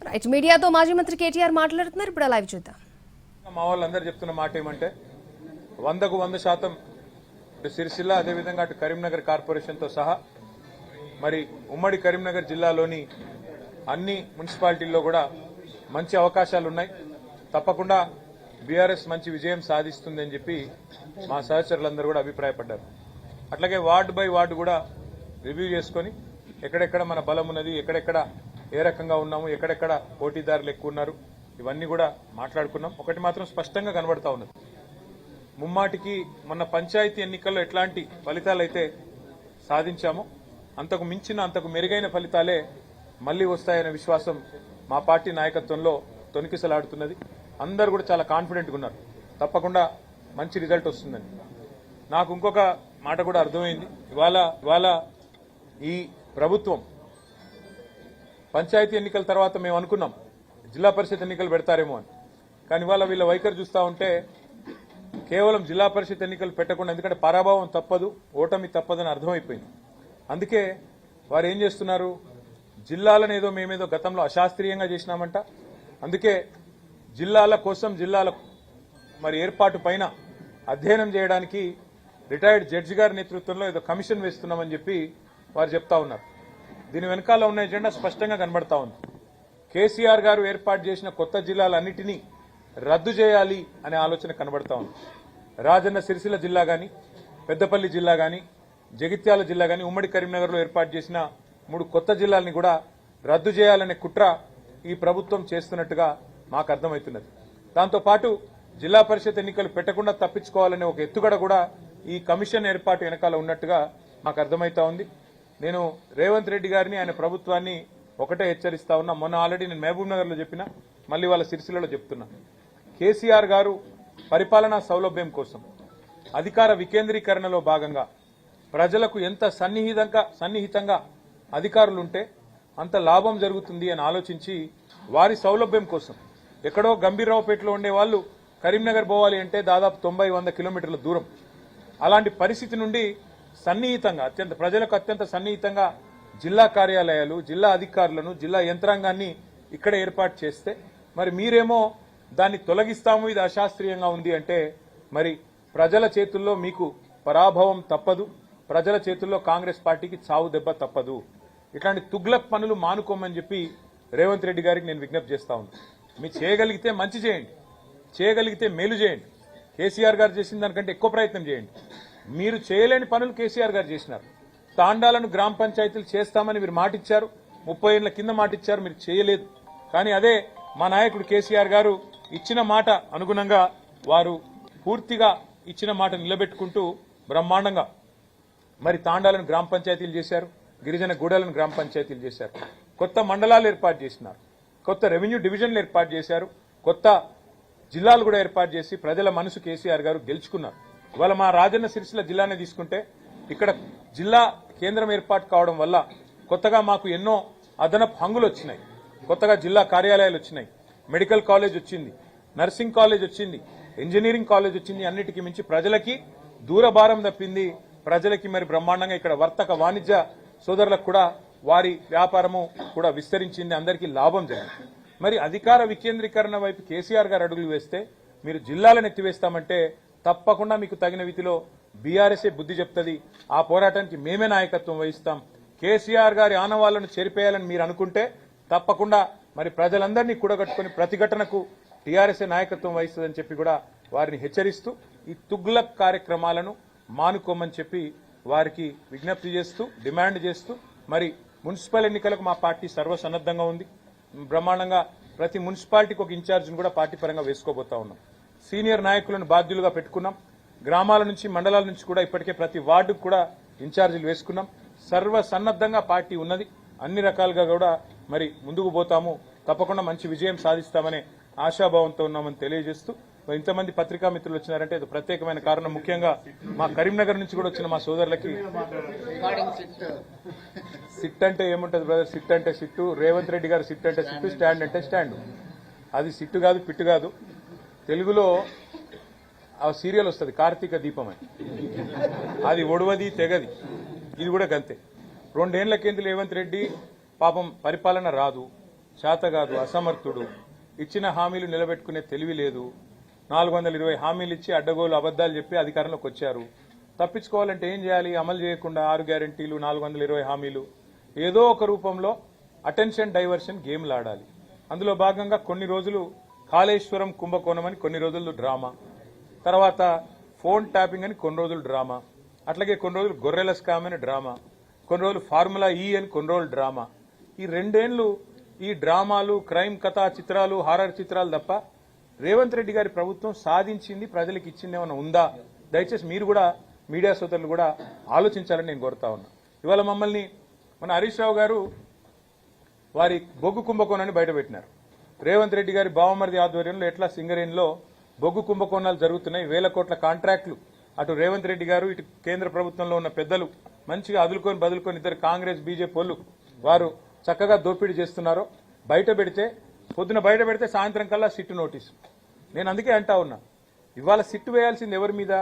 Right మీడియాతో మాజీ మంత్రి కేటీఆర్ మాట్లాడుతున్నారు. ఇప్పుడు లైవ్ చూద్దాం. మా వాళ్ళందరూ చెప్తున్న మాట ఏమంటే 100% ఇటు సిరిసిల్ల అదేవిధంగా అటు కరీంనగర్ కార్పొరేషన్తో సహా మరి ఉమ్మడి కరీంనగర్ జిల్లాలోని అన్ని మున్సిపాలిటీల్లో కూడా మంచి అవకాశాలు ఉన్నాయి. తప్పకుండా బీఆర్ఎస్ మంచి విజయం సాధిస్తుందని చెప్పి మా సహచరులందరూ కూడా అభిప్రాయపడ్డారు. అట్లాగే వార్డు బై వార్డు కూడా రివ్యూ చేసుకొని ఎక్కడెక్కడ మన బలం ఉన్నది, ఎక్కడెక్కడ ఏ రకంగా ఉన్నాము, ఎక్కడెక్కడ పోటీదారులు ఎక్కువ ఉన్నారు, ఇవన్నీ కూడా మాట్లాడుకున్నాం. ఒకటి మాత్రం స్పష్టంగా కనబడతా ఉన్నది, ముమ్మాటికి మొన్న పంచాయతీ ఎన్నికల్లో ఎట్లాంటి ఫలితాలు అయితే సాధించామో అంతకు మించిన అంతకు మెరుగైన ఫలితాలే మళ్లీ వస్తాయనే విశ్వాసం మా పార్టీ నాయకత్వంలో తొణికిసలాడుతున్నది. అందరూ కూడా చాలా కాన్ఫిడెంట్గా ఉన్నారు, తప్పకుండా మంచి రిజల్ట్ వస్తుందని. నాకు ఇంకొక మాట కూడా అర్థమైంది. ఇవాళ ఈ ప్రభుత్వం పంచాయతీ ఎన్నికల తర్వాత మేము అనుకున్నాం జిల్లా పరిషత్ ఎన్నికలు పెడతారేమో అని, కానీ ఇవాళ వీళ్ళ వైఖరి చూస్తూ ఉంటే కేవలం జిల్లా పరిషత్ ఎన్నికలు పెట్టకుండా, ఎందుకంటే పరాభవం తప్పదు, ఓటమి తప్పదని అర్థమైపోయింది. అందుకే వారు ఏం చేస్తున్నారు, జిల్లాలను ఏదో మేమేదో గతంలో అశాస్త్రీయంగా చేసినామంట, అందుకే జిల్లాల కోసం జిల్లాల మరి ఏర్పాటు పైన అధ్యయనం చేయడానికి రిటైర్డ్ జడ్జి గారి నేతృత్వంలో ఏదో కమిషన్ వేస్తున్నామని చెప్పి వారు చెప్తా ఉన్నారు. దీని వెనకాల ఉన్న ఎజెండా స్పష్టంగా కనబడతా ఉంది. కేసీఆర్ గారు ఏర్పాటు చేసిన కొత్త జిల్లాలన్నిటినీ రద్దు చేయాలి అనే ఆలోచన కనబడతా ఉంది. రాజన్న సిరిసిల్ల జిల్లా గాని, పెద్దపల్లి జిల్లా గాని, జగిత్యాల జిల్లా గాని, ఉమ్మడి కరీంనగర్లో ఏర్పాటు చేసిన 3 కొత్త జిల్లాల్ని కూడా రద్దు చేయాలనే కుట్ర ఈ ప్రభుత్వం చేస్తున్నట్టుగా మాకు అర్థమవుతున్నది. దాంతోపాటు జిల్లా పరిషత్ ఎన్నికలు పెట్టకుండా తప్పించుకోవాలనే ఒక ఎత్తుగడ కూడా ఈ కమిషన్ ఏర్పాటు వెనకాల ఉన్నట్టుగా మాకు అర్థమవుతా ఉంది. నేను రేవంత్ రెడ్డి గారిని, ఆయన ప్రభుత్వాన్ని ఒకటే హెచ్చరిస్తా ఉన్నా. మొన్న ఆల్రెడీ నేను మహబూబ్ నగర్ లో చెప్పినా, మళ్ళీ వాళ్ళ సిరిసిల్లలో చెప్తున్నా. కేసీఆర్ గారు పరిపాలనా సౌలభ్యం కోసం అధికార వికేంద్రీకరణలో భాగంగా ప్రజలకు ఎంత సన్నిహితంగా అధికారులుంటే అంత లాభం జరుగుతుంది అని ఆలోచించి వారి సౌలభ్యం కోసం ఎక్కడో గంభీరరావుపేటలో ఉండే వాళ్ళు కరీంనగర్ పోవాలి అంటే దాదాపు 90-100 కిలోమీటర్ల దూరం. అలాంటి పరిస్థితి నుండి సన్నిహితంగా ప్రజలకు అత్యంత సన్నిహితంగా జిల్లా కార్యాలయాలు, జిల్లా అధికారులను, జిల్లా యంత్రాంగాన్ని ఇక్కడ ఏర్పాటు చేస్తే మరి మీరేమో దాన్ని తొలగిస్తాము, ఇది అశాస్త్రీయంగా ఉంది అంటే మరి ప్రజల చేతుల్లో మీకు పరాభవం తప్పదు, ప్రజల చేతుల్లో కాంగ్రెస్ పార్టీకి చావు దెబ్బ తప్పదు. ఇట్లాంటి తుగ్లక్ పనులు మానుకోమని చెప్పి రేవంత్ రెడ్డి గారికి నేను విజ్ఞప్తి చేస్తా ఉన్నాను. మీరు చేయగలిగితే మంచి చేయండి, చేయగలిగితే మేలు చేయండి. కేసీఆర్ గారు చేసిన దానికంటే ఎక్కువ ప్రయత్నం చేయండి. మీరు చేయలేని పనులు కేసీఆర్ గారు చేసినారు. తాండాలను గ్రామ పంచాయతీలు చేస్తామని మీరు మాటిచ్చారు, 30 ఏళ్ల కింద మాటిచ్చారు, మీరు చేయలేదు. కానీ అదే మా నాయకుడు కేసీఆర్ గారు ఇచ్చిన మాట అనుగుణంగా వారు పూర్తిగా ఇచ్చిన మాట నిలబెట్టుకుంటూ బ్రహ్మాండంగా మరి తాండాలను గ్రామ పంచాయతీలు చేశారు, గిరిజన గూడలను గ్రామ పంచాయతీలు చేశారు, కొత్త మండలాలు ఏర్పాటు చేసినారు, కొత్త రెవెన్యూ డివిజన్లు ఏర్పాటు చేశారు, కొత్త జిల్లాలు కూడా ఏర్పాటు చేసి ప్రజల మనసు కేసీఆర్ గారు గెలుచుకున్నారు. ఇవాళ మా రాజన్న సిరిసిల్ల జిల్లానే తీసుకుంటే ఇక్కడ జిల్లా కేంద్రం ఏర్పాటు కావడం వల్ల కొత్తగా మాకు ఎన్నో అదనపు హంగులు వచ్చినాయి, కొత్తగా జిల్లా కార్యాలయాలు వచ్చినాయి, మెడికల్ కాలేజ్ వచ్చింది, నర్సింగ్ కాలేజ్ వచ్చింది, ఇంజనీరింగ్ కాలేజ్ వచ్చింది. అన్నిటికీ మించి ప్రజలకి దూరభారం తప్పింది, ప్రజలకి మరి బ్రహ్మాండంగా ఇక్కడ వర్తక వాణిజ్య సోదరులకు కూడా వారి వ్యాపారము కూడా విస్తరించింది, అందరికీ లాభం జరిగింది. మరి అధికార వికేంద్రీకరణ వైపు కేసీఆర్ గారు అడుగులు వేస్తే మీరు జిల్లాలను ఎత్తివేస్తామంటే తప్పకుండా మీకు తగిన రీతిలో బీఆర్ఎస్ఏ బుద్ధి చెప్తుంది. ఆ పోరాటానికి మేమే నాయకత్వం వహిస్తాం. కేసీఆర్ గారి ఆనవాళ్లను చెరిపేయాలని మీరు అనుకుంటే తప్పకుండా మరి ప్రజలందరినీ కూడగట్టుకుని ప్రతిఘటనకు టీఆర్ఎస్ఏ నాయకత్వం వహిస్తుందని చెప్పి కూడా వారిని హెచ్చరిస్తూ ఈ తుగ్లక్ కార్యక్రమాలను మానుకోమని చెప్పి వారికి విజ్ఞప్తి చేస్తూ డిమాండ్ చేస్తూ మరి మున్సిపల్ ఎన్నికలకు మా పార్టీ సర్వసన్నద్దంగా ఉంది. బ్రహ్మాండంగా ప్రతి మున్సిపాలిటీకి ఒక ఇన్ఛార్జిని కూడా పార్టీ పరంగా వేసుకోబోతా ఉన్నాం. సీనియర్ నాయకులను బాధ్యులుగా పెట్టుకున్నాం. గ్రామాల నుంచి మండలాల నుంచి కూడా ఇప్పటికే ప్రతి వార్డుకు కూడా ఇన్ఛార్జీలు వేసుకున్నాం. సర్వసన్నద్దంగా పార్టీ ఉన్నది, అన్ని రకాలుగా కూడా మరి ముందుకు పోతాము, తప్పకుండా మంచి విజయం సాధిస్తామనే ఆశాభావంతో ఉన్నామని తెలియజేస్తూ ఇంతమంది పత్రికా మిత్రులు వచ్చినారంటే ఇది ప్రత్యేకమైన కారణం. ముఖ్యంగా మా కరీంనగర్ నుంచి కూడా వచ్చిన మా సోదరులకి సిట్ అంటే ఏముంటది బ్రదర్, సిట్ అంటే సిట్టు, రేవంత్ రెడ్డి గారు సిట్ అంటే సిట్టు, స్టాండ్ అంటే స్టాండ్. అది సిట్టు కాదు, పిట్టు కాదు. తెలుగులో ఆ సీరియల్ వస్తుంది కార్తీక దీపం అని, అది ఒడవది తెగది, ఇది కూడా గంతే. 2 ఏళ్ల కింద రేవంత్ రెడ్డి పాపం పరిపాలన రాదు, శాతగాదు, అసమర్థుడు, ఇచ్చిన హామీలు నిలబెట్టుకునే తెలివి లేదు, 420 హామీలు ఇచ్చి అడ్డగోలు అబద్దాలు చెప్పి అధికారంలోకి వచ్చారు. తప్పించుకోవాలంటే ఏం చేయాలి? అమలు చేయకుండా 6 గ్యారెంటీలు, 420 హామీలు, ఏదో ఒక రూపంలో అటెన్షన్ డైవర్షన్ గేమ్లు ఆడాలి. అందులో భాగంగా కొన్ని రోజులు కాళేశ్వరం కుంభకోణం అని కొన్ని రోజులు డ్రామా, తర్వాత ఫోన్ ట్యాపింగ్ అని కొన్ని రోజులు డ్రామా, అట్లాగే కొన్ని రోజులు గొర్రెల స్కామ్ అని డ్రామా, కొన్ని రోజులు ఫార్ములా ఈ అని కొన్ని రోజులు డ్రామా. ఈ 2 ఏళ్లు ఈ డ్రామాలు, క్రైమ్ కథా చిత్రాలు, హారర్ చిత్రాలు తప్ప రేవంత్ రెడ్డి గారి ప్రభుత్వం సాధించింది, ప్రజలకు ఇచ్చింది ఏమైనా ఉందా? దయచేసి మీరు కూడా, మీడియా సోదరులు కూడా ఆలోచించాలని నేను కోరుతా ఉన్నా. ఇవాళ మమ్మల్ని మన హరీష్ రావు గారు వారి బొగ్గు కుంభకోణాన్ని బయటపెట్టినారు. రేవంత్ రెడ్డి గారి బావమరిది ఆధ్వర్యంలో ఎట్లా సింగరేణిలో బొగ్గు కుంభకోణాలు జరుగుతున్నాయి, 1000 కోట్ల కాంట్రాక్టులు, అటు రేవంత్ రెడ్డి గారు ఇటు కేంద్ర ప్రభుత్వంలో ఉన్న పెద్దలు మంచిగా అదులుకొని బదులుకొని ఇద్దరు కాంగ్రెస్ బీజేపీ వాళ్ళు వారు చక్కగా దోపిడీ చేస్తున్నారో బయట పెడితే, పొద్దున బయట పెడితే సాయంత్రం కల్లా సిట్టు నోటీసు. నేను అందుకే అంటా ఉన్నా, ఇవాళ సిట్టు వేయాల్సింది ఎవరి మీద?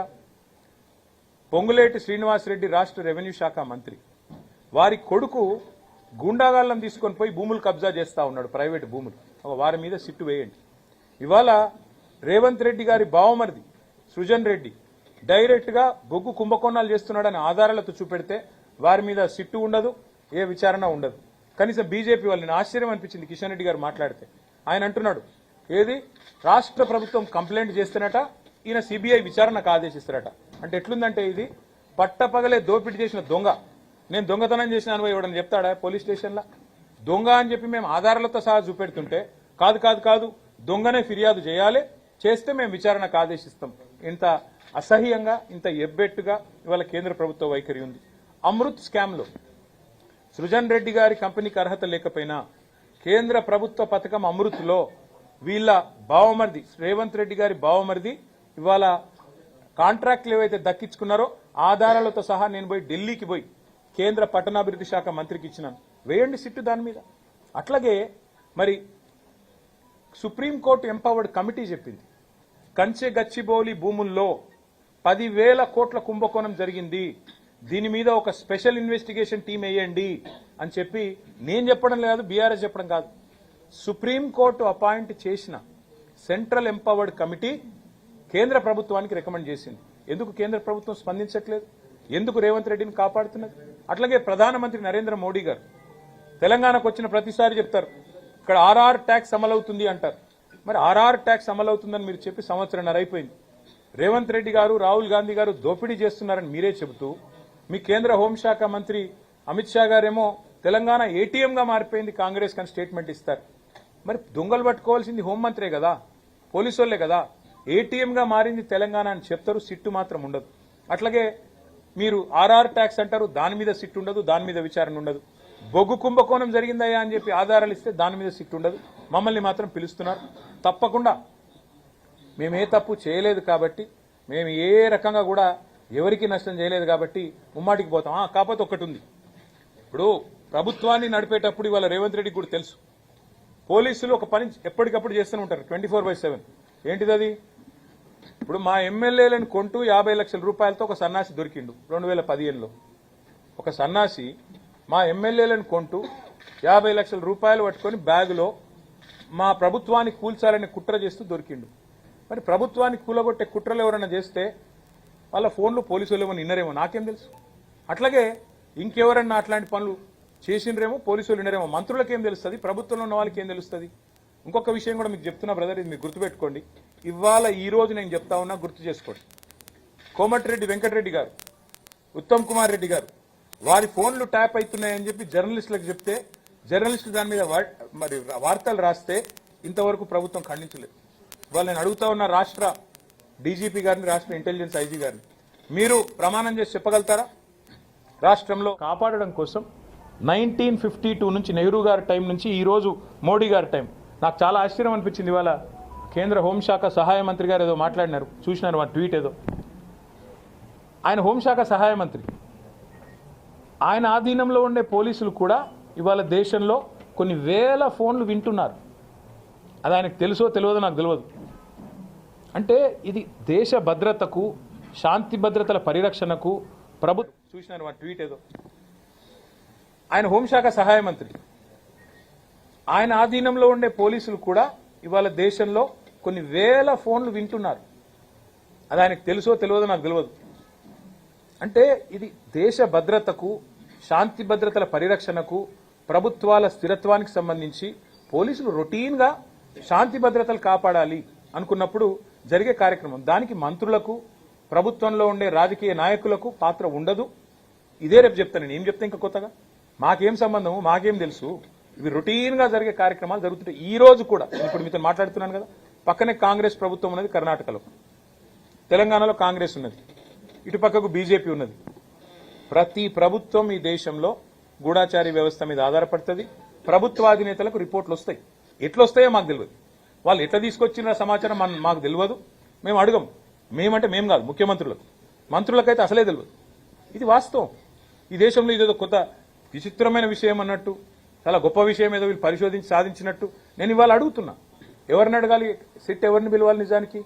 పొంగులేటి శ్రీనివాసరెడ్డి రాష్ట్ర రెవెన్యూ శాఖ మంత్రి, వారి కొడుకు గూండాగాళ్ళం తీసుకొని పోయి భూములు కబ్జా చేస్తా ఉన్నాడు, ప్రైవేటు భూములు. వారి మీద సిట్టు వేయండి. ఇవాళ రేవంత్ రెడ్డి గారి బావమరిది సృజన్ రెడ్డి డైరెక్ట్ గా బొగ్గు కుంభకోణాలు చేస్తున్నాడని ఆధారాలతో చూపెడితే వారి మీద సిట్టు ఉండదు, ఏ విచారణ ఉండదు. కనీసం బీజేపీ వాళ్ళని ఆశ్చర్యం అనిపించింది కిషన్ రెడ్డి గారు మాట్లాడితే. ఆయన అంటున్నాడు, ఏది రాష్ట్ర ప్రభుత్వం కంప్లైంట్ చేస్తేనట ఈయన సిబిఐ విచారణకు ఆదేశిస్తారట. అంటే ఎట్లుందంటే ఇది పట్టపగలే దోపిడీ చేసిన దొంగ, నేను దొంగతనం చేసిన అనుభవం ఇవ్వడని చెప్తాడా పోలీస్ స్టేషన్లో? దొంగ అని చెప్పి మేము ఆధారాలతో సహా చూపెడుతుంటే కాదు కాదు కాదు దొంగనే ఫిర్యాదు చేయాలి, చేస్తే మేము విచారణకు ఆదేశిస్తాం. ఇంత అసహ్యంగా, ఇంత ఎబ్బెట్టుగా ఇవాళ కేంద్ర ప్రభుత్వ వైఖరి ఉంది. అమృత్ స్కామ్లో సృజన్ రెడ్డి గారి కంపెనీకి అర్హత లేకపోయినా కేంద్ర ప్రభుత్వ పథకం అమృత్లో వీళ్ళ బావమరిది రేవంత్ రెడ్డి గారి బావమరిది ఇవాళ కాంట్రాక్ట్లు ఏవైతే దక్కించుకున్నారో ఆధారాలతో సహా నేను పోయి ఢిల్లీకి పోయి కేంద్ర పట్టణాభివృద్ధి శాఖ మంత్రికి ఇచ్చినాను. వేయండి సిట్టు దాని మీద. అట్లాగే మరి సుప్రీంకోర్టు ఎంపవర్డ్ కమిటీ చెప్పింది, కంచె గచ్చిబౌలి భూముల్లో 10,000 కోట్ల కుంభకోణం జరిగింది, దీని మీద ఒక స్పెషల్ ఇన్వెస్టిగేషన్ టీం వేయండి అని చెప్పి నేను చెప్పడం లేదు, బీఆర్ఎస్ చెప్పడం కాదు, సుప్రీంకోర్టు అపాయింట్ చేసిన సెంట్రల్ ఎంపవర్డ్ కమిటీ కేంద్ర ప్రభుత్వానికి రికమెండ్ చేసింది. ఎందుకు కేంద్ర ప్రభుత్వం స్పందించట్లేదు? ఎందుకు రేవంత్ రెడ్డిని కాపాడుతున్నది? అట్లాగే ప్రధానమంత్రి నరేంద్ర మోడీ గారు తెలంగాణకు వచ్చిన ప్రతిసారి చెప్తారు, ఇక్కడ ఆర్ఆర్ ట్యాక్స్ అమలవుతుంది అంటారు. మరి ఆర్ఆర్ ట్యాక్స్ అమలవుతుందని మీరు చెప్పి 1.5 సంవత్సరం అయిపోయింది. రేవంత్ రెడ్డి గారు, రాహుల్ గాంధీ గారు దోపిడీ చేస్తున్నారని మీరే చెబుతూ, మీ కేంద్ర హోంశాఖ మంత్రి అమిత్ షా గారేమో తెలంగాణ ఏటీఎంగా మారిపోయింది కాంగ్రెస్ అని స్టేట్మెంట్ ఇస్తారు. మరి దొంగలు పట్టుకోవాల్సింది హోంమంత్రే కదా, పోలీసు వాళ్లే కదా. ఏటీఎంగా మారింది తెలంగాణ అని చెప్తారు, సిట్టు మాత్రం ఉండదు. అట్లాగే మీరు ఆర్ఆర్ ట్యాక్స్ అంటారు, దాని మీద సిట్టు ఉండదు, దాని మీద విచారణ ఉండదు. బొగ్గు కుంభకోణం జరిగిందయ్యా అని చెప్పి ఆధారాలు ఇస్తే దాని మీద సిట్టు ఉండదు. మమ్మల్ని మాత్రం పిలుస్తున్నారు. తప్పకుండా మేము ఏ తప్పు చేయలేదు కాబట్టి, మేము ఏ రకంగా కూడా ఎవరికి నష్టం చేయలేదు కాబట్టి ముమ్మాటికి పోతాం. కాకపోతే ఒకటి ఉంది, ఇప్పుడు ప్రభుత్వాన్ని నడిపేటప్పుడు ఇవాళ రేవంత్ రెడ్డికి కూడా తెలుసు, పోలీసులు ఒక పని ఎప్పటికప్పుడు చేస్తూనే ఉంటారు 24/7. ఏంటిది అది? ఇప్పుడు మా ఎమ్మెల్యేలను కొంటూ 50 లక్షల రూపాయలతో ఒక సన్నాసి దొరికిండు 2015లో. ఒక సన్నాసి మా ఎమ్మెల్యేలను కొంటూ 50 లక్షల రూపాయలు పట్టుకొని బ్యాగులో మా ప్రభుత్వాన్ని కూల్చాలని కుట్ర చేస్తూ దొరికిండు. మరి ప్రభుత్వాన్ని కూలగొట్టే కుట్రలు ఎవరైనా చేస్తే వాళ్ళ ఫోన్లు పోలీసులు ఏమో నిన్నరేమో, నాకేం తెలుసు. అట్లాగే ఇంకెవరన్నా అట్లాంటి పనులు చేసిండ్రేమో, పోలీసులు వినరేమో, మంత్రులకేం తెలుస్తుంది, ప్రభుత్వంలో ఉన్న వాళ్ళకి ఏం తెలుస్తుంది. ఇంకొక విషయం కూడా మీకు చెప్తున్నా బ్రదర్, ఇది మీకు గుర్తుపెట్టుకోండి. ఇవాళ ఈ రోజు నేను చెప్తా ఉన్నా, గుర్తు చేసుకోండి. కోమటిరెడ్డి వెంకటరెడ్డి గారు, ఉత్తమ్ కుమార్ రెడ్డి గారు వారి ఫోన్లు ట్యాప్ అవుతున్నాయని చెప్పి జర్నలిస్టులకు చెప్తే, జర్నలిస్టులు దాని మీద మరి వార్తలు రాస్తే ఇంతవరకు ప్రభుత్వం ఖండించలేదు. ఇవాళ నేను అడుగుతా ఉన్న రాష్ట్ర డీజీపీ గారిని, రాష్ట్ర ఇంటెలిజెన్స్ ఐజీ గారిని, మీరు ప్రమాణం చేసి చెప్పగలుగుతారా? రాష్ట్రంలో కాపాడడం కోసం 1952 నుంచి నెహ్రూ గారి టైం నుంచి ఈ రోజు మోడీ గారి టైం. నాకు చాలా ఆశ్చర్యం అనిపించింది. ఇవాళ కేంద్ర హోంశాఖ సహాయ మంత్రి గారు ఏదో మాట్లాడినారు, చూసినారు ఆ ట్వీట్ ఏదో. ఆయన హోంశాఖ సహాయ మంత్రి, ఆయన ఆధీనంలో ఉండే పోలీసులు కూడా ఇవాళ దేశంలో కొన్ని వేల ఫోన్లు వింటున్నారు. అది ఆయనకు తెలుసో తెలియదో నాకు తెలియదు. అంటే ఇది దేశ భద్రతకు, శాంతి భద్రతల పరిరక్షణకు ప్రభుత్వం, చూసినారు ఆ ట్వీట్ ఏదో. ఆయన హోంశాఖ సహాయ మంత్రి, ఆయన ఆధీనంలో ఉండే పోలీసులు కూడా ఇవాళ దేశంలో కొన్ని వేల ఫోన్లు వింటున్నారు. అది ఆయనకు తెలుసో తెలియదో నాకు తెలియదు. అంటే ఇది దేశ భద్రతకు, శాంతి భద్రతల పరిరక్షణకు, ప్రభుత్వాల స్థిరత్వానికి సంబంధించి పోలీసులు రొటీన్గా శాంతి భద్రతలు కాపాడాలి అనుకున్నప్పుడు జరిగే కార్యక్రమం. దానికి మంత్రులకు, ప్రభుత్వంలో ఉండే రాజకీయ నాయకులకు పాత్ర ఉండదు. ఇదే రేపు చెప్తాను నేను. ఏం చెప్తా ఇంకా కొత్తగా? మాకేం సంబంధము, మాకేం తెలుసు? ఇవి రొటీన్గా జరిగే కార్యక్రమాలు జరుగుతుంటాయి. ఈ రోజు కూడా ఇప్పుడు మీతో మాట్లాడుతున్నాను కదా, పక్కనే కాంగ్రెస్ ప్రభుత్వం ఉన్నది కర్ణాటకలో, తెలంగాణలో కాంగ్రెస్ ఉన్నది, ఇటు పక్కకు బీజేపీ ఉన్నది. ప్రతి ప్రభుత్వం ఈ దేశంలో గూఢాచారి వ్యవస్థ మీద ఆధారపడుతుంది. ప్రభుత్వాధినేతలకు రిపోర్ట్లు వస్తాయి. ఎట్లొస్తాయో మాకు తెలియదు. వాళ్ళు ఎట్లా తీసుకొచ్చిన సమాచారం మాకు తెలియదు. మేము అడగం. మేమంటే మేము కాదు, ముఖ్యమంత్రులకు, మంత్రులకైతే అసలే తెలియదు. ఇది వాస్తవం. ఈ దేశంలో ఇదేదో కొత్త విచిత్రమైన విషయం అన్నట్టు, చాలా గొప్ప విషయం ఏదో వీళ్ళు పరిశోధించి సాధించినట్టు నేను ఇవాళ అడుగుతున్నా. ఎవరిని అడగాలి? సిట్ ఎవరిని పిలవాలి? నిజానికి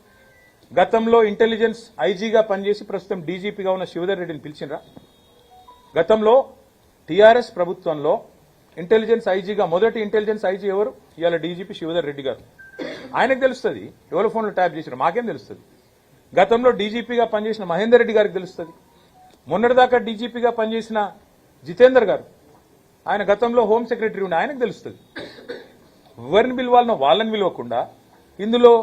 గతంలో ఇంటెలిజెన్స్ ఐజీగా పనిచేసి ప్రస్తుతం డీజీపీగా ఉన్న శివధర్ రెడ్డిని పిలిచినరా? గతంలో టీఆర్ఎస్ ప్రభుత్వంలో ఇంటెలిజెన్స్ ఐజీగా మొదటి ఇంటెలిజెన్స్ ఐజీ ఎవరు? ఇవాళ డీజీపీ శివధర్ రెడ్డి గారు. ఆయనకు తెలుస్తుంది ఎవరి ఫోన్లో ట్యాప్ చేసినా, మాకేం తెలుస్తుంది? గతంలో డీజీపీగా పనిచేసిన మహేందర్ రెడ్డి గారికి తెలుస్తుంది. మొన్నటిదాకా డీజీపీగా పనిచేసిన జితేందర్ గారు, ఆయన గతంలో హోమ్ సెక్రటరీ ఉండి, ఆయనకు తెలుస్తుంది. ఎవరిని పిలవాలనో వాళ్ళని పిలవకుండా ఇందులో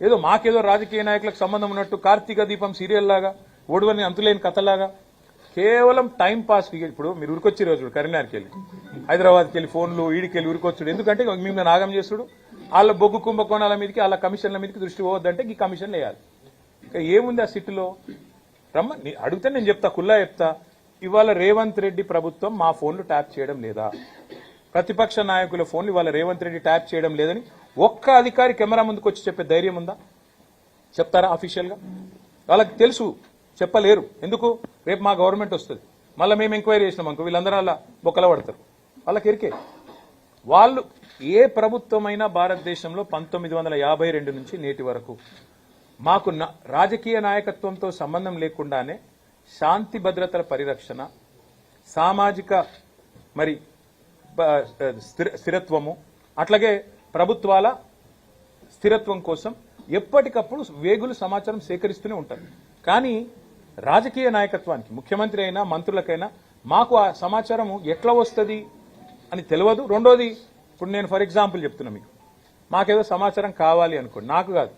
ఏదో మాకేదో రాజకీయ నాయకులకు సంబంధం ఉన్నట్టు కార్తీక దీపం సీరియల్ లాగా, ఓడువని అంతులేని కథలాగా కేవలం టైం పాస్. ఇప్పుడు మీరు ఉరికొచ్చి రోజు కరీంనగర్కి వెళ్ళి, హైదరాబాద్కి వెళ్ళి ఫోన్లు ఈడికి వెళ్ళి ఉరికొచ్చుడు. ఎందుకంటే మేము నాగం చేసుడు, వాళ్ళ బొగ్గు కుంభకోణాల మీదకి, వాళ్ళ కమిషన్ల మీదకి దృష్టి పోవద్దంటే ఈ కమిషన్లు వేయాలి. ఇంకా ఏముంది ఆ సిట్టులో? రమ్మని అడిగితే నేను చెప్తా, కుల్లా చెప్తా. ఇవాళ రేవంత్ రెడ్డి ప్రభుత్వం మా ఫోన్లు ట్యాప్ చేయడం లేదా? ప్రతిపక్ష నాయకుల ఫోన్లు ఇవాళ రేవంత్ రెడ్డి ట్యాప్ చేయడం లేదని ఒక్క అధికారి కెమెరా ముందుకు వచ్చి చెప్పే ధైర్యం ఉందా? చెప్తారా అఫీషియల్గా? వాళ్ళకి తెలుసు, చెప్పలేరు. ఎందుకు? రేపు మా గవర్నమెంట్ వస్తుంది, మళ్ళీ మేము ఎంక్వైరీ చేసినాం అనుకో, వీళ్ళందరూ అలా బొక్కల పడతారు. వాళ్ళకి ఎరికే. వాళ్ళు ఏ ప్రభుత్వమైనా భారతదేశంలో 1952 నుంచి నేటి వరకు మాకు రాజకీయ నాయకత్వంతో సంబంధం లేకుండానే శాంతి భద్రతల పరిరక్షణ, సామాజిక మరి స్థిరత్వము, అట్లాగే ప్రభుత్వాల స్థిరత్వం కోసం ఎప్పటికప్పుడు వేగులు సమాచారం సేకరిస్తూనే ఉంటారు. కానీ రాజకీయ నాయకత్వానికి, ముఖ్యమంత్రి అయినా మంత్రులకైనా మాకు ఆ సమాచారం ఎట్లా వస్తుంది అని తెలియదు. రెండోది, ఇప్పుడు నేను ఫర్ ఎగ్జాంపుల్ చెప్తున్నా మీకు, మాకేదో సమాచారం కావాలి అనుకోండి, నాకు కాదు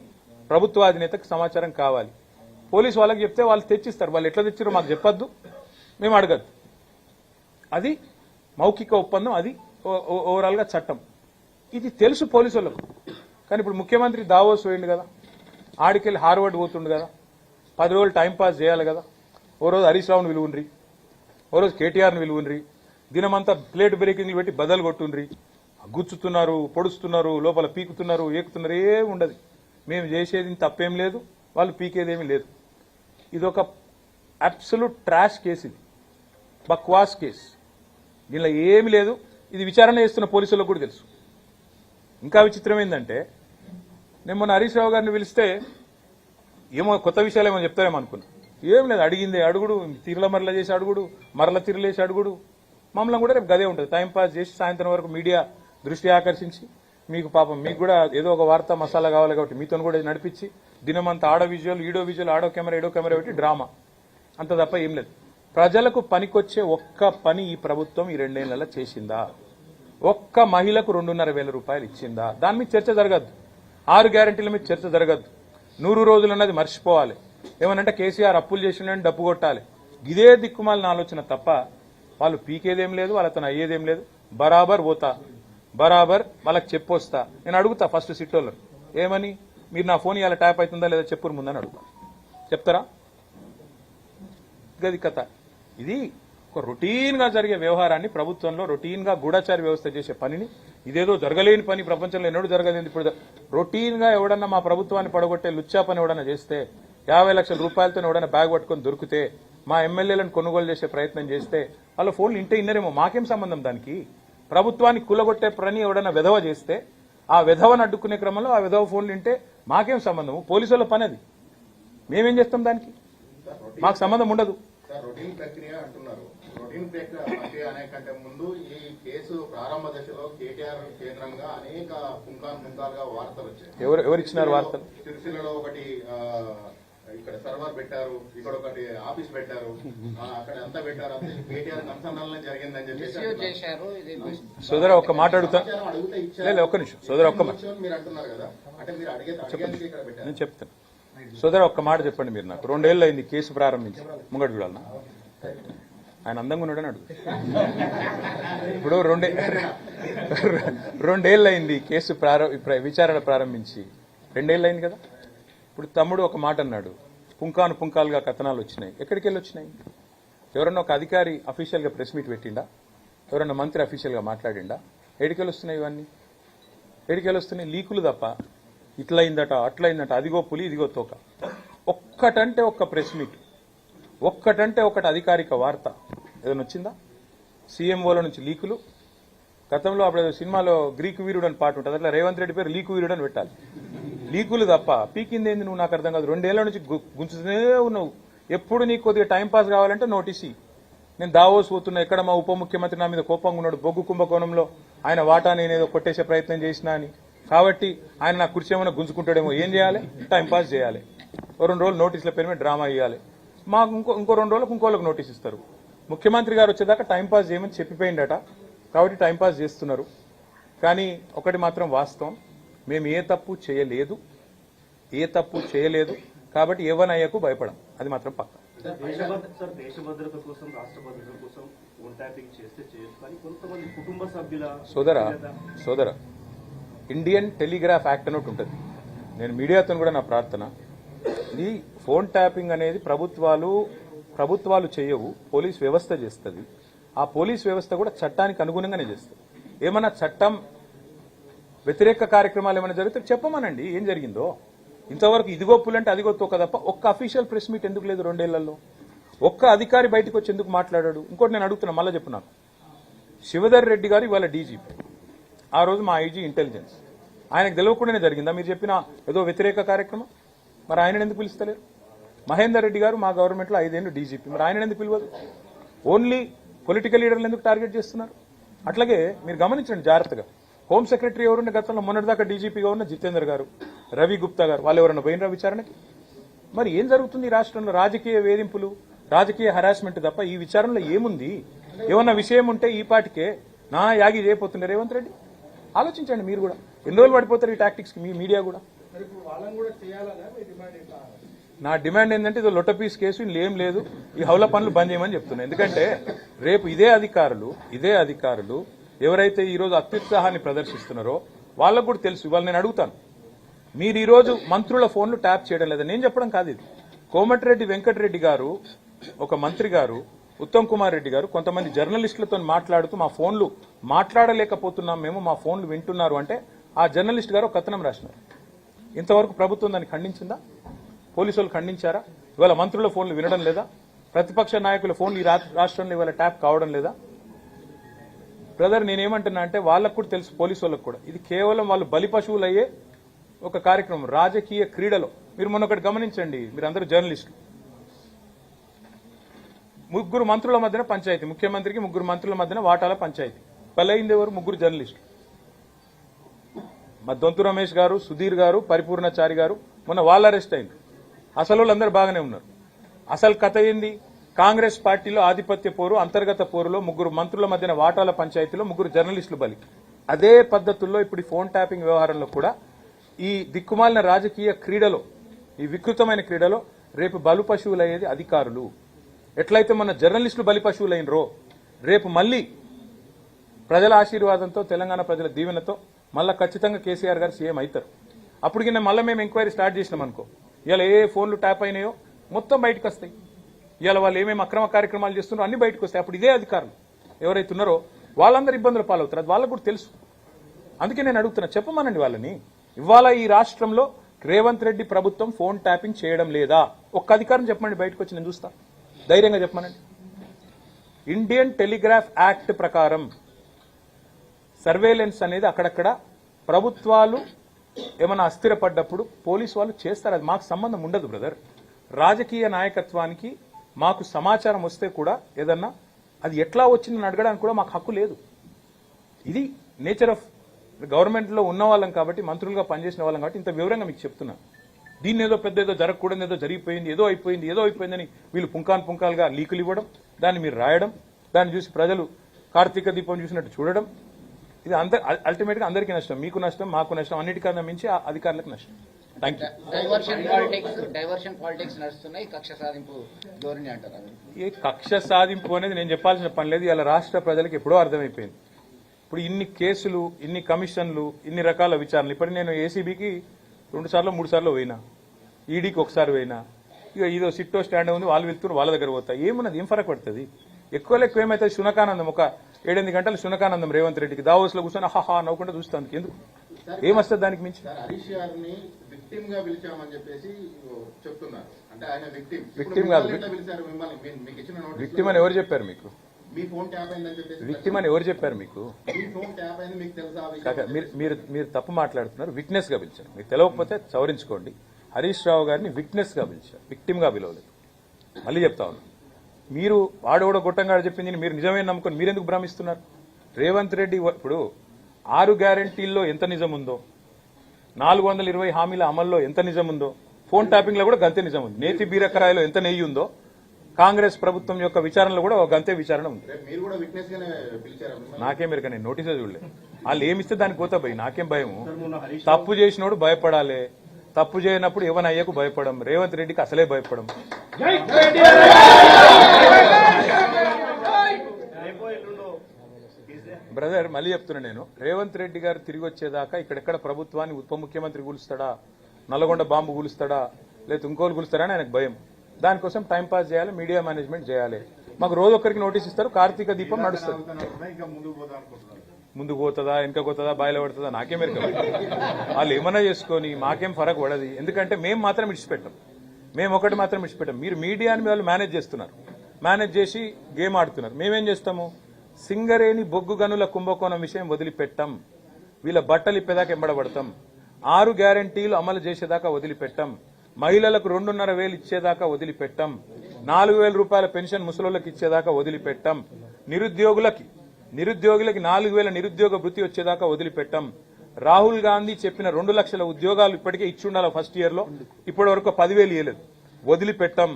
ప్రభుత్వాధినేతకు సమాచారం కావాలి, పోలీసు వాళ్ళకి చెప్తే వాళ్ళు తెచ్చిస్తారు. వాళ్ళు ఎట్లా తెచ్చారో మాకు చెప్పొద్దు, మేము అడగద్దు. అది మౌఖిక ఒప్పందం, అది ఓవరాల్గా చట్టం. ఇది తెలుసు పోలీసు వాళ్ళకు. కానీ ఇప్పుడు ముఖ్యమంత్రి దావోస్ పోయిండు కదా, ఆడికెళ్ళి హార్వర్డ్ పోతుండు కదా, 10 రోజులు టైంపాస్ చేయాలి కదా. ఓ రోజు హరీష్ రావుని విలువుండ్రి, ఓ రోజు కేటీఆర్ని విలువుండ్రి, దినమంతా ప్లేట్ బ్రేకింగ్లు పెట్టి బదలు కొట్టుండ్రి, గుచ్చుతున్నారు, పొడుస్తున్నారు, లోపల పీకుతున్నారు, ఏకుతున్నారు, ఏమి ఉండదు. మేము చేసేది తప్పేం లేదు, వాళ్ళు పీకేదేమీ లేదు. ఇదొక అబ్సల్యూట్ ట్రాష్ కేసు, ఇది బక్వాస్ కేసు. దీనిలో ఏమీ లేదు. ఇది విచారణ చేస్తున్న పోలీసులకు కూడా తెలుసు. ఇంకా విచిత్రం ఏంటంటే, నేను మొన్న హరీష్ రావు గారిని పిలిస్తే ఏమో కొత్త విషయాలు ఏమో చెప్తారేమో అనుకున్నా. ఏం లేదు, అడిగిందే అడుగుడు, తిరుల మరల చేసి అడుగుడు, మరల తిరులేసి అడుగుడు. మమ్మల్ని కూడా రేపు గదే ఉంటుంది. టైంపాస్ చేసి సాయంత్రం వరకు మీడియా దృష్టి ఆకర్షించి, మీకు పాపం మీకు కూడా ఏదో ఒక వార్త మసాలా కావాలి కాబట్టి మీతో కూడా నడిపించి, దినమంతా ఆడో విజువల్, ఈడో విజువల్, ఆడో కెమెరా, ఈడో కెమెరా పెట్టి డ్రామా, అంత తప్ప ఏం లేదు. ప్రజలకు పనికొచ్చే ఒక్క పని ఈ ప్రభుత్వం ఈ 2 ఏళ్లలో చేసిందా? ఒక్క మహిళకు 2,500 రూపాయలు ఇచ్చిందా? దాని మీద చర్చ జరగద్దు. 6 గ్యారెంటీల మీద చర్చ జరగద్దు. 100 రోజులు అన్నది మర్చిపోవాలి. ఏమనంటే కేసీఆర్ అప్పులు చేసిండని డప్పు కొట్టాలి. ఇదే దిక్కుమాలిన ఆలోచన తప్ప వాళ్ళు పీకేదేం లేదు, వాళ్ళతో అయ్యేదేం లేదు. బరాబర్ పోతా, బరాబర్ వాళ్ళకి చెప్పొస్తా. నేను అడుగుతా ఫస్ట్ సిట్టోళ్ళు, ఏమని, మీరు నా ఫోన్ ఇవాళ ట్యాప్ అవుతుందా లేదా చెప్పురు ముందని అడుగుతా. చెప్తారా? గది కథ. ఇది ఒక రొటీన్ గా జరిగే వ్యవహారాన్ని, ప్రభుత్వంలో రొటీన్ గా గూఢచారి వ్యవస్థ చేసే పనిని, ఇదేదో జరగలేని పని, ప్రపంచంలో ఎన్నడూ జరగలేదు. ఇప్పుడు రొటీన్ గా ఎవడన్నా మా ప్రభుత్వాన్ని పడగొట్టే లుచ్చా పని ఎవడన్నా చేస్తే, 50 లక్షల రూపాయలతో ఎవడన్నా బ్యాగ్ పట్టుకొని దొరికితే, మా ఎమ్మెల్యేలను కొనుగోలు చేసే ప్రయత్నం చేస్తే వాళ్ళ ఫోన్లు ఇంటే ఇన్నరేమో, మాకేం సంబంధం దానికి? ప్రభుత్వాన్ని కూలగొట్టే పని ఎవడన్నా వెధవ చేస్తే, ఆ వెధవను అడ్డుకునే క్రమంలో ఆ వెధవ ఫోన్లు ఇంటే మాకేం సంబంధము? పోలీసుల పని అది. మేమేం చేస్తాం దానికి? మాకు సంబంధం ఉండదు. రొటీన్ ప్రక్రియ అంటున్నారు. రొటీన్ ప్రక్రియ అనే కంటే ముందు ఈ కేసు ప్రారంభ దశలో కేటీఆర్ కేంద్రంగా అనేక పుంకాలుగా వార్తలు వచ్చాయి. ఎవరు ఇచ్చినారు వార్తలు? సిరిసిల్లలో ఒకటి ఇక్కడ సర్వర్ పెట్టారు, ఇక్కడ ఒకటి ఆఫీస్ పెట్టారు, అక్కడ అంతా పెట్టారు, అంతే కేటీఆర్ కన్సర్న్ జరిగిందని చెప్పేసి సోదరా ఒక్క మాట అడుగుతా. ఒక్క నిమిషం సోదరా, ఒక్క మాట మీరు అంటున్నారు కదా, అంటే మీరు అడిగేది ఇక్కడ పెట్టారు. నేను చెప్తాను. సోదరా ఒక్క మాట చెప్పండి. మీరు నాకు 2 ఏళ్ళు అయింది కేసు ప్రారంభించి. ముంగడు చూడాలన్నా ఆయన అందంగా ఉన్నాడని అడుగు. ఇప్పుడు 2 ఏళ్ళు అయింది కేసు విచారణ ప్రారంభించి. 2 ఏళ్ళు అయింది కదా. ఇప్పుడు తమ్ముడు ఒక మాట అన్నాడు, పుంకాలుగా కథనాలు వచ్చినాయి. ఎక్కడికి వెళ్ళి వచ్చినాయి? ఎవరన్నా ఒక అధికారి అఫీషియల్గా ప్రెస్ మీట్ పెట్టిండా? ఎవరన్నా మంత్రి అఫీషియల్గా మాట్లాడిండా? ఎడికెళ్ళి వస్తున్నాయి ఇవన్నీ? ఎడికెళ్ళి వస్తున్నాయి? లీకులు తప్ప. ఇట్లయిందట అట్లయిందట, అదిగో పులి ఇదిగో తోక. ఒక్కటంటే ఒక్క ప్రెస్ మీట్, ఒక్కటంటే ఒకటి అధికారిక వార్త ఏదైనా వచ్చిందా? సీఎంఓల నుంచి లీకులు. గతంలో అప్పుడు సినిమాలో గ్రీకు వీరుడు అని పాట ఉంటుంది, అట్లా రేవంత్ రెడ్డి పేరు లీకు వీరుడు అని పెట్టాలి. లీకులు తప్ప పీకింది ఏంది? నువ్వు నాకు అర్థం కాదు. 2 ఏళ్ల నుంచి గుంచుతూనే ఉన్నావు. ఎప్పుడు నీకు కొద్దిగా టైంపాస్ కావాలంటే నోటీస్. నేను దావోస్ పోతున్నా, ఎక్కడ మా ఉప ముఖ్యమంత్రి నా మీద కోపంగా ఉన్నాడు, బొగ్గు కుంభకోణంలో ఆయన వాటా నేనేదో కొట్టేసే ప్రయత్నం చేసినా అని. కాబట్టి ఆయన నా కుర్చీ ఏమైనా గుంజుకుంటాడేమో. ఏం చేయాలి? టైంపాస్ చేయాలి. 2 రోజులు నోటీసుల పేరు మీద డ్రామా ఇవ్వాలి. మాకు ఇంకో 2 రోజులకు ఇంకోళ్ళకి నోటీస్ ఇస్తారు. ముఖ్యమంత్రి గారు వచ్చేదాకా టైంపాస్ చేయమని చెప్పిపోయిందట. కాబట్టి టైంపాస్ చేస్తున్నారు. కానీ ఒకటి మాత్రం వాస్తవం, మేము ఏ తప్పు చేయలేదు. కాబట్టి ఎవనయ్యకు భయపడం, అది మాత్రం పక్క. దేశ భద్రత కోసం, రాష్ట్ర భద్రత కోసం ఫోన్ ట్యాపింగ్ చేస్తే చేయొచ్చు, కానీ కొంతమంది కుటుంబ సభ్యుల సోదరా ఇండియన్ టెలిగ్రాఫ్ యాక్ట్ అని ఒకటి ఉంటుంది. నేను మీడియాతో కూడా నా ప్రార్థన, ఈ ఫోన్ ట్యాపింగ్ అనేది ప్రభుత్వాలు చేయవు, పోలీస్ వ్యవస్థ చేస్తుంది. ఆ పోలీస్ వ్యవస్థ కూడా చట్టానికి అనుగుణంగానే చేస్తుంది. ఏమన్నా చట్టం వ్యతిరేక కార్యక్రమాలు ఏమైనా జరిగితే చెప్పమనండి ఏం జరిగిందో. ఇంతవరకు ఇదిగో పులంటే అదిగో తోక తప్ప ఒక్క అఫీషియల్ ప్రెస్ మీట్ ఎందుకు లేదు 2 ఏళ్లలో? ఒక్క అధికారి బయటకు వచ్చి ఎందుకు మాట్లాడాడు? ఇంకోటి నేను అడుగుతున్నా, మళ్ళీ చెప్పు నాకు. శివధర్ రెడ్డి గారు ఇవాళ డీజీపీ, ఆ రోజు మా ఐజీ ఇంటెలిజెన్స్. ఆయనకు తెలియకుండానే జరిగిందా మీరు చెప్పిన ఏదో వ్యతిరేక కార్యక్రమం? మరి ఆయన ఎందుకు పిలుస్తలేరు? మహేందర్ రెడ్డి గారు మా గవర్నమెంట్లో 5 ఏళ్ళు డీజీపీ, మరి ఆయన ఎందుకు పిలవదు? ఓన్లీ పొలిటికల్ లీడర్లు ఎందుకు టార్గెట్ చేస్తున్నారు? అట్లాగే మీరు గమనించండి జాగ్రత్తగా. హోమ్ సెక్రటరీ ఎవరుండే గతంలో మొన్నటిదాకా డీజీపీగా ఉన్న జితేందర్ గారు, రవి గుప్తా గారు, వాళ్ళు ఎవరన్నా పోయినరా విచారణకి? మరి ఏం జరుగుతుంది ఈ రాష్ట్రంలో? రాజకీయ వేధింపులు, రాజకీయ హరాస్మెంట్ తప్ప ఈ విచారణలో ఏముంది? ఏమన్నా విషయం ఉంటే ఈ పాటికే నా యాగి చేయబోతుండే రేవంత్ రెడ్డి. ఆలోచించండి మీరు కూడా. ఎన్ని రోజులు పడిపోతారు ఈ టాక్టిక్స్ కి? మీ మీడియా కూడా. నా డిమాండ్ ఏంటంటే ఇది లొట్టపీస్ కేసు, ఇంకేం లేదు, ఈ హౌల పనులు బంద్ చేయమని చెప్తున్నా. ఎందుకంటే రేపు ఇదే అధికారులు ఎవరైతే ఈ రోజు అత్యుత్సాహాన్ని ప్రదర్శిస్తున్నారో వాళ్ళకు కూడా తెలుసు. ఇవాళ నేను అడుగుతాను, మీరు ఈ రోజు మంత్రుల ఫోన్లు ట్యాప్ చేయడం లేదా? నేను చెప్పడం కాదు ఇది. కోమటిరెడ్డి వెంకటరెడ్డి గారు, ఒక మంత్రి గారు, ఉత్తమ్ కుమార్ రెడ్డి గారు కొంతమంది జర్నలిస్టులతో మాట్లాడుతూ మా ఫోన్లు మాట్లాడలేకపోతున్నాం మేము, మా ఫోన్లు వింటున్నారు అంటే ఆ జర్నలిస్ట్ గారు ఒక కథనం రాసినారు. ఇంతవరకు ప్రభుత్వం దాన్ని ఖండించిందా? పోలీసు వాళ్ళు ఖండించారా? ఇవాళ మంత్రుల ఫోన్లు వినడం లేదా? ప్రతిపక్ష నాయకుల ఫోన్లు ఈ రాష్ట్రంలో ఇవాళ ట్యాప్ కావడం లేదా? బ్రదర్ నేనేమంటున్నా అంటే వాళ్ళకు కూడా తెలుసు, పోలీసు వాళ్ళకు కూడా, ఇది కేవలం వాళ్ళు బలి పశువులు అయ్యే ఒక కార్యక్రమం రాజకీయ క్రీడలో. మీరు మొన్న ఒకటి గమనించండి, మీరందరూ జర్నలిస్టులు, 3 మంత్రుల మధ్యన పంచాయతీ, ముఖ్యమంత్రికి 3 మంత్రుల మధ్యన వాటాల పంచాయతీ. బలైంది ఎవరు? 3 జర్నలిస్టులు. మా దొంతు రమేష్ గారు, సుధీర్ గారు, పరిపూర్ణచారి గారు మొన్న వాళ్ళు అరెస్ట్ అయింది. అసలు వాళ్ళందరూ బాగానే ఉన్నారు. అసలు కథ ఏంది? కాంగ్రెస్ పార్టీలో ఆధిపత్య పోరు, అంతర్గత పోరులో 3 మంత్రుల మధ్యన వాటాల పంచాయతీలో 3 జర్నలిస్టులు బలి. అదే పద్ధతుల్లో ఇప్పుడు ఫోన్ ట్యాపింగ్ వ్యవహారంలో కూడా ఈ దిక్కుమాలిన రాజకీయ క్రీడలో, ఈ వికృతమైన క్రీడలో రేపు బలు పశువులయ్యేది అధికారులు. ఎట్లయితే మన జర్నలిస్టులు బలి పశువులైనరో రేపు మళ్లీ ప్రజల ఆశీర్వాదంతో, తెలంగాణ ప్రజల దీవెనతో మళ్ళా ఖచ్చితంగా కేసీఆర్ గారు సీఎం అవుతారు. అప్పటికి మళ్ళీ మేము ఎంక్వైరీ స్టార్ట్ చేసినాం అనుకో, ఇవాళ ఏ ఫోన్లు ట్యాప్ అయినాయో మొత్తం బయటకు వస్తాయి. ఇవాళ వాళ్ళు ఏమేమి అక్రమ కార్యక్రమాలు చేస్తున్నారో అన్ని బయటకు వస్తాయి. అప్పుడు ఇదే అధికారులు ఎవరైతే ఉన్నారో వాళ్ళందరూ ఇబ్బందులు పాలవుతారు. అది వాళ్ళకు కూడా తెలుసు. అందుకే నేను అడుగుతున్నా, చెప్పమనండి వాళ్ళని. ఇవాళ ఈ రాష్ట్రంలో రేవంత్ రెడ్డి ప్రభుత్వం ఫోన్ ట్యాపింగ్ చేయడం లేదా? ఒక్క అధికారం చెప్పమండి బయటకు వచ్చి, నేను చూస్తా. ధైర్యంగా చెప్పమనండి. ఇండియన్ టెలిగ్రాఫ్ యాక్ట్ ప్రకారం సర్వేలెన్స్ అనేది అక్కడక్కడ ప్రభుత్వాలు ఏమైనా అస్థిరపడ్డప్పుడు పోలీసు వాళ్ళు చేస్తారు. అది మాకు సంబంధం ఉండదు బ్రదర్. రాజకీయ నాయకత్వానికి మాకు సమాచారం వస్తే కూడా ఏదన్నా అది ఎట్లా వచ్చిందని అడగడానికి కూడా మాకు హక్కు లేదు. ఇది నేచర్ ఆఫ్ గవర్నమెంట్లో ఉన్న వాళ్ళం కాబట్టి, మంత్రులుగా పనిచేసిన వాళ్ళం కాబట్టి ఇంత వివరంగా మీకు చెప్తున్నాను. దీన్ని ఏదో పెద్ద ఏదో జరగకూడదు, ఏదో జరిగిపోయింది, ఏదో అయిపోయిందని వీళ్ళు పుంకాలుగా లీకులు ఇవ్వడం, దాన్ని మీరు రాయడం, దాన్ని చూసి ప్రజలు కార్తీక దీపం చూసినట్టు చూడడం, ఇది అల్టిమేట్గా అందరికీ నష్టం. మీకు నష్టం, మాకు నష్టం, అన్నిటికన్నా మించి ఆ అధికారులకు నష్టం. Thank you. డైవర్షన్ పాలిటిక్స్ నడుస్తున్నాయి, కక్ష సాధింపు ధోరణి అంటారు. ఈ కక్ష సాధింపు అనేది నేను చెప్పాల్సిన పని లేదు. ఇలా రాష్ట్ర ప్రజలకు ఎప్పుడో అర్థమైపోయింది. ఇప్పుడు ఇన్ని కేసులు, ఇన్ని కమిషన్లు, ఇన్ని రకాల విచారణలు. ఇప్పటికి నేను ఏసీబీకి 2 సార్లు 3 సార్లు పోయినా, ఈడీకి ఒకసారి పోయినా, ఇక ఇదో సిట్టో స్టాండ్ ఉంది, వాళ్ళు వెళ్తున్నారు, వాళ్ళ దగ్గర పోతా. ఏమున్నది, ఏం ఫరక్ పడుతుంది? ఎక్కువ ఏమైతుంది? శునకానందం, ఒక 7-8 గంటలు శునకానందం రేవంత్ రెడ్డికి దావోస్లో కూర్చొని హాహా నవ్వుకుంటూ చూస్తాను. ఎందుకు, ఏమొస్తుంది దానికి మించి? హరీష్ గారిని విక్టిమ్ గా పిలిచామని చెప్పేసి చెప్తున్నారు. అంటే ఆయన విక్టిమ్ కాదు. పిలిచారు మిమ్మల్ని, మీకు ఇచ్చిన నోటీస్ విక్టిమ్ అని ఎవరు చెప్పారు మీకు? మీ ఫోన్ ట్యాప్ అయిందని చెప్పేసి విక్టిమ్ అని ఎవరు చెప్పారు మీకు? మీ ఫోన్ ట్యాప్ అయింది మీకు తెలుసా? కాక మీరు తప్పు మాట్లాడుతున్నారు. విట్నెస్ గా పిలిచారు. మీకు తెలియకపోతే సవరించుకోండి. హరీష్ రావు గారిని విట్నెస్ గా పిలిచారు, విక్టిమ్ గా పిలవలేదు. మళ్ళీ చెప్తా ఉన్నాను, మీరు వాడోడ గొట్టంగా చెప్పింది మీరు నిజమే నమ్ముకొని మీరెందుకు భ్రమిస్తున్నారు? రేవంత్ రెడ్డి ఇప్పుడు 6 గ్యారంటీల్లో ఎంత నిజం ఉందో, 420 హామీల అమల్లో ఎంత నిజం ఉందో, ఫోన్ ట్యాపింగ్ లో కూడా గంతే నిజం ఉంది. నేతి బీరకరాయిలో ఎంత నెయ్యి ఉందో, కాంగ్రెస్ ప్రభుత్వం యొక్క విచారణలో కూడా ఒక గంతే విచారణ ఉంది. మీరు కూడా విట్నెస్ గానే పిలిచారా? నాకేం మీరు నేను నోటీసే చూడలేదు. వాళ్ళు ఏమిస్తే దానికి పోతా పోయి నాకేం భయము? తప్పు చేసినోడు భయపడాలి, తప్పు చేయనప్పుడు ఎవరి అయ్యకు భయపడం. రేవంత్ రెడ్డికి అసలే భయపడం. బ్రదర్ మళ్ళీ చెప్తున్నా నేను, రేవంత్ రెడ్డి గారు తిరిగి వచ్చేదాకా ఇక్కడెక్కడ ప్రభుత్వాన్ని ఉప ముఖ్యమంత్రి కూలుస్తాడా, నల్లగొండ బాంబు కూలుస్తాడా, లేదా ఇంకోలు కూలుస్తాడా అని ఆయనకు భయం. దానికోసం టైం పాస్ చేయాలి, మీడియా మేనేజ్మెంట్ చేయాలి. మాకు రోజు ఒక్కరికి నోటీస్ ఇస్తారు, కార్తీక దీపం నడుస్తుంది. ముందుకు పోతుందా, వెనక పోతుందా, బాయిలో పడుతుందా నాకేం మెరక. వాళ్ళు ఏమన్నా చేసుకొని మాకేం ఫరక్ పడదు. ఎందుకంటే మేము మాత్రం ఇడిచిపెట్టాం, మేము ఒకటి మాత్రం ఇడిచిపెట్టాం. మీరు మీడియాని వాళ్ళు మేనేజ్ చేస్తున్నారు, మేనేజ్ చేసి గేమ్ ఆడుతున్నారు. మేమేం చేస్తాము? సింగరేణి బొగ్గు గనుల కుంభకోణం విషయం వదిలిపెట్టాం, వీళ్ళ బట్టలు ఇప్పేదాకా ఎంబడబడతాం, 6 గ్యారంటీలు అమలు చేసేదాకా వదిలిపెట్టాం, మహిళలకు 2,500 ఇచ్చేదాకా వదిలిపెట్టాం, 4,000 రూపాయల పెన్షన్ ముసలోళ్ళకి ఇచ్చేదాకా వదిలిపెట్టాం, నిరుద్యోగులకి 4,000 నిరుద్యోగ వృత్తి వచ్చేదాకా వదిలిపెట్టాం. రాహుల్ గాంధీ చెప్పిన 2 లక్షల ఉద్యోగాలు ఇప్పటికే ఇచ్చి ఉండాలి ఫస్ట్ ఇయర్ లో, ఇప్పటి వరకు 10,000 ఇవ్వలేదు, వదిలిపెట్టాం.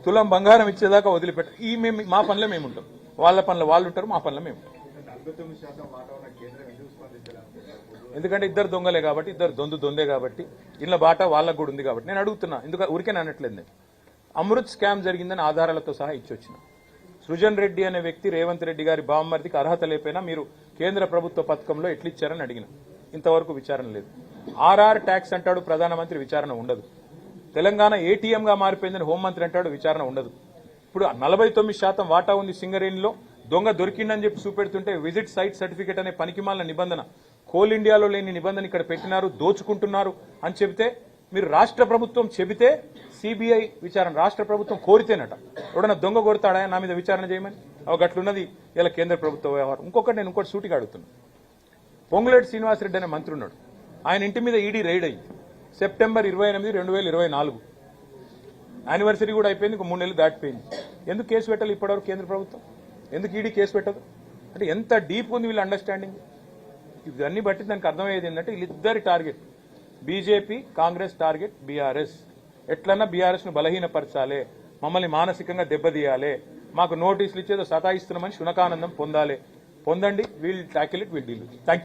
తులం బంగారం ఇచ్చేదాకా వదిలిపెట్టాం. ఈ మేము మా పనిలో మేము ఉంటాం, వాళ్ళ పనులు వాళ్ళు ఉంటారు, మా పనులు మేము ఉంటాం. ఎందుకంటే ఇద్దరు దొంగలే కాబట్టి, ఇద్దరు దొందే కాబట్టి, ఇళ్ళ బాట వాళ్ళకు కూడా ఉంది కాబట్టి నేను అడుగుతున్నా. ఎందుకు ఊరికే అనట్లేదు నేను. అమృత్ స్కామ్ జరిగిందని ఆధారాలతో సహా ఇచ్చొచ్చిన. సృజన్ రెడ్డి అనే వ్యక్తి రేవంత్ రెడ్డి గారి బావమరిదికి అర్హత లేకపోయినా మీరు కేంద్ర ప్రభుత్వ పథకంలో ఎట్లిచ్చారని అడిగిన. ఇంతవరకు విచారణ లేదు. ఆర్ఆర్ ట్యాక్స్ అంటాడు ప్రధానమంత్రి, విచారణ ఉండదు. తెలంగాణ ఏటీఎంగా మారిపోయిందని హోంమంత్రి అంటాడు, విచారణ ఉండదు. ఇప్పుడు 49% వాటా ఉంది సింగరేణిలో, దొంగ దొరికిందని చెప్పి చూపెడుతుంటే విజిట్ సైట్ సర్టిఫికేట్ అనే పనికిమాలిన నిబంధన, కోల్ ఇండియాలో లేని నిబంధన ఇక్కడ పెట్టినారు, దోచుకుంటున్నారు అని చెబితే, మీరు రాష్ట్ర ప్రభుత్వం చెబితే సిబిఐ విచారణ రాష్ట్ర ప్రభుత్వం కోరితేనట. ఎవడన్నా దొంగ కొడతాడా నా మీద విచారణ చేయమని? గట్లున్నది ఇలా కేంద్ర ప్రభుత్వ వ్యవహారం. నేను ఇంకోటి సూటిగా అడుగుతున్నా. పొంగులేటి శ్రీనివాసరెడ్డి అనే మంత్రి ఉన్నాడు, ఆయన ఇంటి మీద ఈడీ రైడ్ అయ్యింది సెప్టెంబర్ 28, 2024. యానివర్సరీ కూడా అయిపోయింది, ఇంకో 3 నెలలు దాటిపోయింది. ఎందుకు కేసు పెట్టాలి ఇప్పటివరకు కేంద్ర ప్రభుత్వం? ఎందుకు ఈడీ కేసు పెట్టదు? అంటే ఎంత డీప్ ఉంది వీళ్ళ అండర్స్టాండింగ్. ఇవన్నీ బట్టి దానికి అర్థమయ్యేది ఏంటంటే వీళ్ళిద్దరి target, BJP Congress target BRS. ఎట్లన్నా బీఆర్ఎస్ ను బలహీనపరచాలి, మమ్మల్ని మానసికంగా దెబ్బతీయాలి, మాకు నోటీసులు ఇచ్చేదో సతాయిస్తున్నామని శునకానందం పొందాలి. పొందండి, we'll tackle it, we'll deal. Thank you.